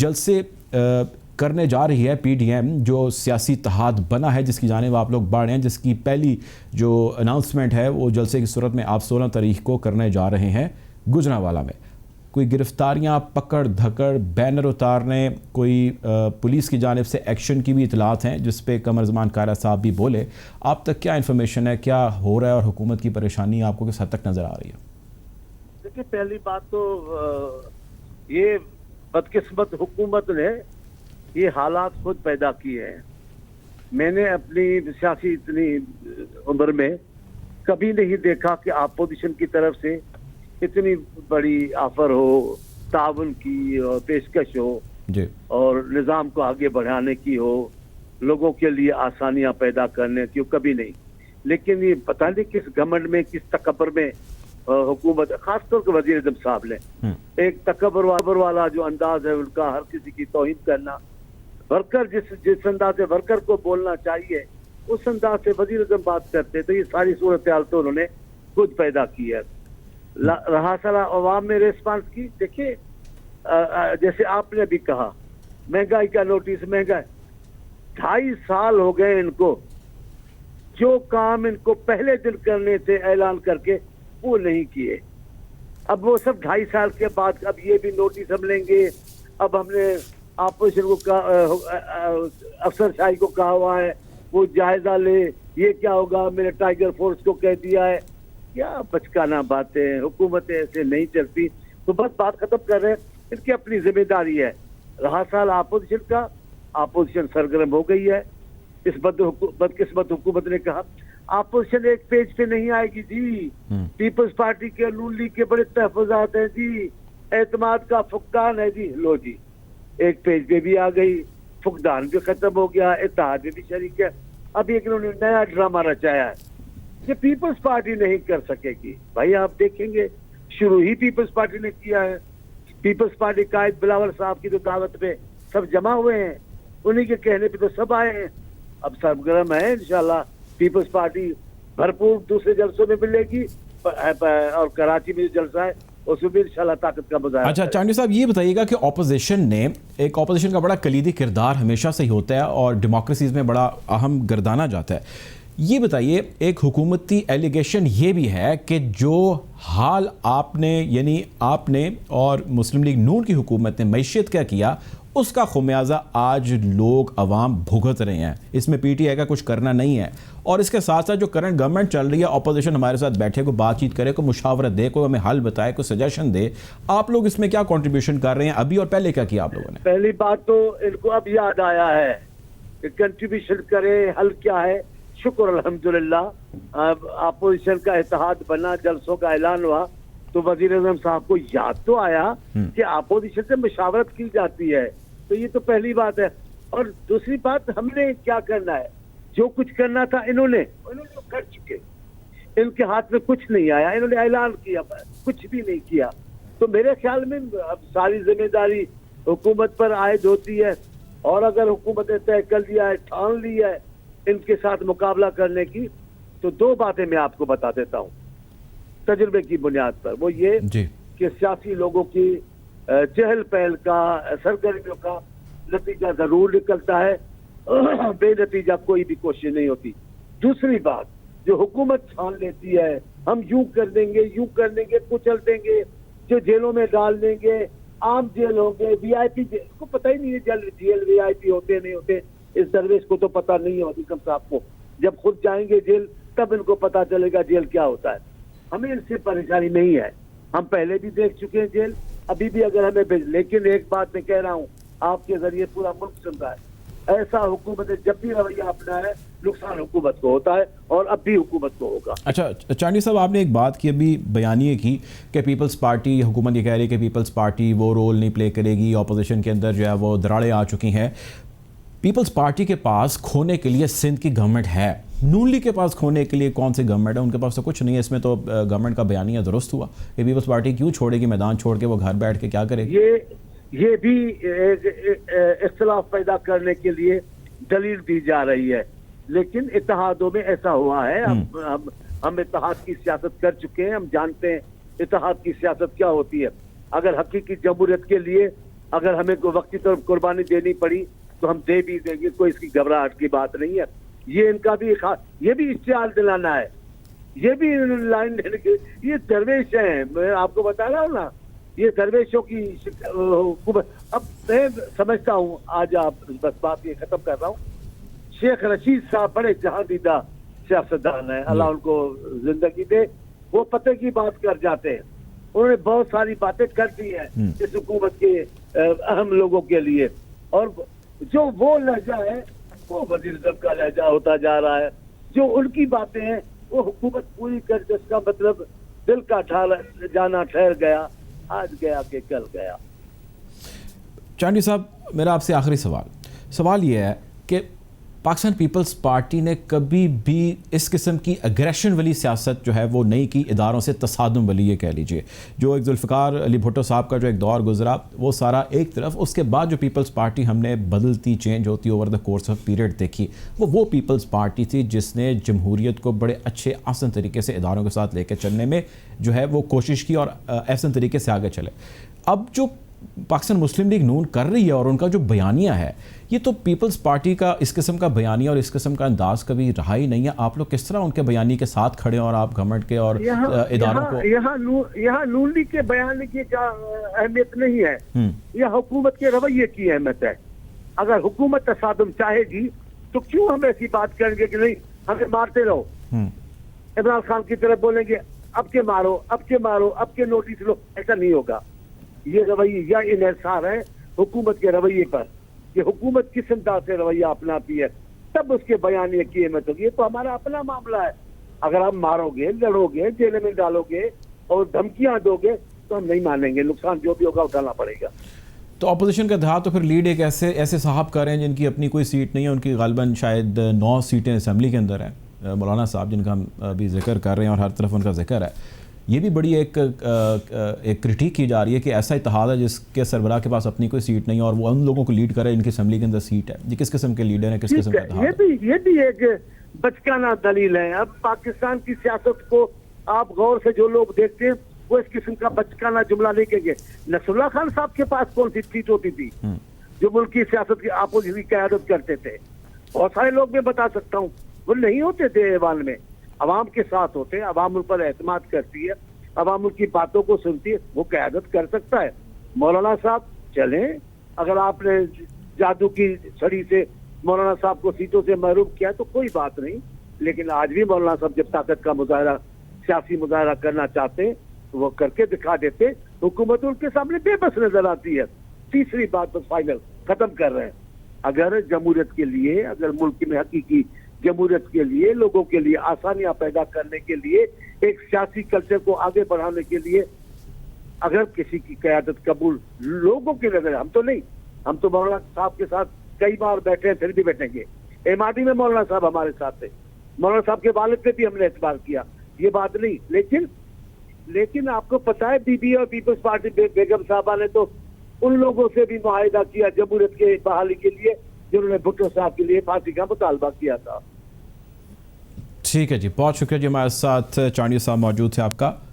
جلسے کرنے جا رہی ہے پی ڈی ایم، جو سیاسی اتحاد بنا ہے جس کی جانب آپ لوگ بڑھ رہے ہیں، جس کی پہلی جو اناؤنسمنٹ ہے وہ جلسے کی صورت میں آپ 16 تاریخ کو کرنے جا رہے ہیں گوجرانوالہ میں۔ کوئی گرفتاریاں، پکڑ دھکڑ، بینر اتارنے، کوئی پولیس کی جانب سے ایکشن کی بھی اطلاعات ہیں جس پہ قمر زمان کارا صاحب بھی بولے۔ آپ تک کیا انفارمیشن ہے، کیا ہو رہا ہے اور حکومت کی پریشانی آپ کو کس حد تک نظر آ رہی ہے؟ دیکھیں، پہلی بات تو یہ بدقسمت حکومت نے یہ حالات خود پیدا کیے ہیں۔ میں نے اپنی سیاسی اتنی عمر میں کبھی نہیں دیکھا کہ اپوزیشن کی طرف سے اتنی بڑی آفر ہو، تعاون کی اور پیشکش ہو جی، اور نظام کو آگے بڑھانے کی ہو، لوگوں کے لیے آسانیاں پیدا کرنے کی ہو، کبھی نہیں۔ لیکن یہ پتہ نہیں کس گھمنڈ میں، کس تکبر میں حکومت، خاص طور پر وزیر اعظم صاحب نے ایک تکبر والا جو انداز ہے ان کا، ہر کسی کی توہین کرنا، ورکر جس انداز سے ورکر کو بولنا چاہیے اس انداز سے وزیر اعظم بات کرتے، تو یہ ساری صورتحال تو انہوں نے خود پیدا کی ہے۔ رہا سلا عوام میں ریسپانس کی، دیکھیے جیسے آپ نے بھی کہا، مہنگائی کا نوٹس، مہنگائی 2.5 سال ہو گئے ان کو، جو کام ان کو پہلے دن کرنے سے اعلان کر کے وہ نہیں کیے۔ اب وہ سب 2.5 سال کے بعد اب یہ بھی نوٹس ہم لیں گے۔ اب ہم نے اپوزیشن کو افسر شاہی کو کہا ہوا ہے وہ جائزہ لے، یہ کیا ہوگا، میں نے ٹائیگر فورس کو کہہ دیا ہے۔ کیا بچکانا باتیں، حکومتیں ایسے نہیں چلتی۔ تو بس بات ختم کر رہے ہیں، ان کی اپنی ذمہ داری ہے۔ رہا سال اپوزیشن کا، اپوزیشن سرگرم ہو گئی ہے۔ اس بدقسمت حکومت نے کہا اپوزیشن ایک پیج پہ نہیں آئے گی جی، پیپلز پارٹی کے، نون لیگ کے بڑے تحفظات ہیں جی، اعتماد کا فقدان ہے جی۔ لو جی، ایک پیج پہ بھی آ گئی، فقدان بھی ختم ہو گیا، اتحاد میں بھی شریک ہے۔ اب ایک انہوں نے نیا ڈرامہ رچایا ہے کہ پیپلز پارٹی نہیں کر سکے گی۔ بھائی آپ دیکھیں گے، شروع ہی پیپلز پارٹی نے کیا ہے۔ پیپلز پارٹی قائد بلاول صاحب کی تو دعوت پہ سب جمع ہوئے ہیں، انہی کے کہنے پہ تو سب آئے ہیں۔ اب سرگرم ہے انشاءاللہ پیپلز پارٹی، بھرپور دوسرے جلسوں میں ملے گی، اور کراچی میں جو جلسہ ہے اس میں بھی انشاءاللہ طاقت کا مظاہرہ۔ اچھا چانڈی صاحب، یہ بتائیے گا کہ اپوزیشن کا بڑا کلیدی کردار ہمیشہ سے ہی ہوتا ہے اور ڈیموکریسیز میں بڑا اہم گردانا جاتا ہے۔ یہ بتائیے، ایک حکومتی ایلیگیشن یہ بھی ہے کہ جو حال آپ نے اور مسلم لیگ نون کی حکومت نے معیشت کا کیا، اس کا خمیازہ آج لوگ عوام بھگت رہے ہیں۔ اس میں پی ٹی آئی کا کچھ کرنا نہیں ہے، اور اس کے ساتھ ساتھ جو کرنٹ گورنمنٹ چل رہی ہے، اپوزیشن ہمارے ساتھ بیٹھے، کوئی بات چیت کرے، کوئی مشاورت دے، کوئی ہمیں حل بتائے، کوئی سجیشن دے۔ آپ لوگ اس میں کیا کنٹریبیوشن کر رہے ہیں ابھی، اور پہلے کیا کیا آپ لوگوں نے؟ پہلی بات تو ان کو اب یاد آیا ہے کہ کنٹریبیوشن کرے، حل کیا ہے۔ شکر الحمدللہ اپوزیشن کا اتحاد بنا، جلسوں کا اعلان ہوا تو وزیر اعظم صاحب کو یاد تو آیا کہ اپوزیشن سے مشاورت کی جاتی ہے، تو یہ تو پہلی بات ہے۔ اور دوسری بات، ہم نے کیا کرنا ہے، جو کچھ کرنا تھا انہوں نے کر چکے، ان کے ہاتھ میں کچھ نہیں آیا، انہوں نے اعلان کیا، کچھ بھی نہیں کیا۔ تو میرے خیال میں اب ساری ذمہ داری حکومت پر عائد ہوتی ہے، اور اگر حکومت نے طے کر لیا ہے، ٹھان لی ہے ان کے ساتھ مقابلہ کرنے کی، تو 2 باتیں میں آپ کو بتا دیتا ہوں تجربے کی بنیاد پر۔ وہ یہ کہ سیاسی لوگوں کی چہل پہل کا، سرگرمیوں کا نتیجہ ضرور نکلتا ہے، بے نتیجہ کوئی بھی کوشش نہیں ہوتی۔ دوسری بات، جو حکومت چھان لیتی ہے، ہم یوں کر دیں گے، یوں کر دیں گے، کچل دیں گے، جو جیلوں میں ڈال دیں گے، عام جیل ہوں گے، وی آئی پی جیل، کو پتہ ہی نہیں ہے جیل وی آئی پی ہوتے نہیں ہوتے، اس درویش کو تو پتہ نہیں ہے، حکم صاحب کو جب خود جائیں گے جیل تب ان کو پتہ چلے گا جیل کیا ہوتا ہے۔ ہمیں ان سے پریشانی نہیں ہے، ہم پہلے بھی دیکھ چکے ہیں جیل، ابھی بھی اگر ہمیں لیکن ایک بات میں کہہ رہا ہوں، آپ کے ذریعے پورا ملک سن رہا ہے، ایسا حکومت نے جب بھی رویہ اپنا ہے نقصان حکومت کو ہوتا ہے، اور اب بھی حکومت کو ہوگا۔ اچھا چانڈی صاحب، آپ نے ایک بات کی ابھی بیانیے کی کہ پیپلز پارٹی، حکومت یہ کہہ رہی ہے کہ پیپلز پارٹی وہ رول نہیں پلے کرے گی، اپوزیشن کے اندر جو ہے وہ دراڑیں آ چکی ہیں۔ پیپلز پارٹی کے پاس کھونے کے لیے سندھ کی گورنمنٹ ہے، نون لیگ کے پاس کھونے کے لیے کون سی گورنمنٹ ہے؟ ان کے پاس تو کچھ نہیں ہے۔ اس میں تو گورنمنٹ کا بیانیہ درست ہوا کہ پیپلز پارٹی کیوں چھوڑے گی میدان چھوڑ کے، وہ گھر بیٹھ کے کیا کرے گی؟ یہ بھی اختلاف پیدا کرنے کے لیے دلیل دی جا رہی ہے، لیکن اتحادوں میں ایسا ہوا ہے، ہم اتحاد کی سیاست کر چکے ہیں، ہم جانتے ہیں اتحاد کی سیاست کیا ہوتی ہے۔ اگر حقیقی جمہوریت کے لیے اگر ہمیں کوئی وقتی طور پر قربانی دینی پڑی تو ہم دے بھی دیں گے، کوئی اس کی گھبراہٹ کی بات نہیں ہے. یہ ان کا بھی یہ بھی اشتعال دلانا ہے، یہ بھی لائن لینے کے، یہ درویش ہیں. میں آپ کو بتا رہا ہوں نا، یہ درویشوں کی حکومت. اب میں سمجھتا ہوں، آج آپ بس بات یہ ختم کر رہا ہوں، شیخ رشید صاحب بڑے جہاں دیدہ سیاستدان ہیں، اللہ ان کو زندگی دے. وہ پتہ کی بات کر جاتے ہیں، انہوں نے بہت ساری باتیں کر دی ہیں اس حکومت کے اہم لوگوں کے لیے، اور جو وہ لہجہ ہے وہ وزیر اعظم کا لہجہ ہوتا جا رہا ہے. جو ان کی باتیں ہیں وہ حکومت پوری کر، جس کا مطلب دل کا جانا ٹھہر گیا، آج گیا کہ کل گیا. چانڈی صاحب، میرا آپ سے آخری سوال یہ ہے کہ پاکستان پیپلز پارٹی نے کبھی بھی اس قسم کی اگریشن والی سیاست جو ہے وہ نہیں کی، اداروں سے تصادم والی یہ کہہ لیجئے. جو ایک ذوالفقار علی بھٹو صاحب کا جو ایک دور گزرا وہ سارا ایک طرف، اس کے بعد جو پیپلز پارٹی ہم نے بدلتی، چینج ہوتی over the course of period دیکھی، وہ پیپلز پارٹی تھی جس نے جمہوریت کو بڑے اچھے آسن طریقے سے اداروں کے ساتھ لے کے چلنے میں جو ہے وہ کوشش کی اور احسن طریقے سے آگے چلے. اب جو پاکستان مسلم لیگ نون کر رہی ہے اور ان کا جو بیانیہ ہے، یہ تو پیپلز پارٹی کا اس قسم کا بیانیہ اور اس قسم کا انداز کبھی رہا ہی نہیں ہے. آپ لوگ کس طرح ان کے بیانیے کے ساتھ کھڑے ہیں اور آپ گورنمنٹ کے اور اداروں کو؟ یہاں نون لیگ کے بیان کی کیا اہمیت نہیں ہے، یہ حکومت کے رویے کی اہمیت ہے. اگر حکومت تصادم چاہے گی تو کیوں ہم ایسی بات کریں گے کہ نہیں ہمیں مارتے رہو، عمران خان کی طرف بولیں گے اب کے مارو، اب کے مارو، اب کے نوٹس لو. ایسا نہیں ہوگا. یہ رویہ یا انحصار ہے حکومت کے رویے پر کہ حکومت کس انداز سے رویہ اپناتی ہے، تب اس کے بیانیے کی اہمیت ہوگی. یہ تو ہمارا اپنا معاملہ ہے. اگر آپ مارو گے، لڑو گے، جیل میں ڈالو گے اور دھمکیاں دو گے تو ہم نہیں مانیں گے. نقصان جو بھی ہوگا اٹھانا پڑے گا. تو اپوزیشن کا اتحاد تو پھر لیڈ ایک ایسے صاحب کر رہے ہیں جن کی اپنی کوئی سیٹ نہیں ہے، ان کی غالباً شاید 9 سیٹیں اسمبلی کے اندر ہیں. مولانا صاحب جن کا ہم ابھی ذکر کر رہے ہیں اور ہر طرف ان کا ذکر ہے، یہ بھی بڑی ایک کرٹیک کی جا رہی ہے کہ ایسا اتحاد ہے جس کے سربراہ کے پاس اپنی کوئی سیٹ نہیں ہے اور وہ ان لوگوں کو لیڈ کرے ان کی اسمبلی کے اندر سیٹ ہے. یہ کس قسم کے لیڈر ہیں، کس قسم کا اتحاد ہے؟ یہ بھی ایک بچکانہ دلیل ہے. اب پاکستان کی سیاست کو آپ غور سے جو لوگ دیکھتے ہیں وہ اس قسم کا بچکانہ جملہ لکھیں گے. نصر اللہ خان صاحب کے پاس کون سی سیٹ ہوتی تھی جو ملک کی سیاست کی آپوزیشن کی قیادت کرتے تھے؟ بہت سارے لوگ میں بتا سکتا ہوں وہ نہیں ہوتے تھے ایوان میں، عوام کے ساتھ ہوتے، عوام ان پر اعتماد کرتی ہے، عوام ان کی باتوں کو سنتی ہے، وہ قیادت کر سکتا ہے. مولانا صاحب چلیں، اگر آپ نے جادو کی چھڑی سے مولانا صاحب کو سیٹوں سے محروم کیا تو کوئی بات نہیں، لیکن آج بھی مولانا صاحب جب طاقت کا مظاہرہ، سیاسی مظاہرہ کرنا چاہتے ہیں تو وہ کر کے دکھا دیتے. حکومت ان کے سامنے بے بس نظر آتی ہے. تیسری بات تو فائنل ختم کر رہے ہیں، اگر جمہوریت کے لیے، اگر ملک میں حقیقی جمہوریت کے لیے، لوگوں کے لیے آسانیاں پیدا کرنے کے لیے، ایک سیاسی کلچر کو آگے بڑھانے کے لیے اگر کسی کی قیادت قبول لوگوں کی نظر، ہم تو نہیں، ہم تو مولانا صاحب کے ساتھ کئی بار بیٹھے ہیں، پھر بھی بیٹھیں گے. امادی میں مولانا صاحب ہمارے ساتھ تھے، مولانا صاحب کے والد پہ بھی ہم نے اعتبار کیا، یہ بات نہیں. لیکن آپ کو پتا ہے بی بی اور پیپلز پارٹی بیگم صاحبہ نے تو ان لوگوں سے بھی معاہدہ کیا جمہوریت کے بحالی کے لیے جنہوں نے بھٹو صاحب کے لیے پھانسی کا مطالبہ کیا تھا. ٹھیک ہے جی، بہت شکریہ جی. ہمارے ساتھ چانڈی صاحب موجود تھے. آپ کا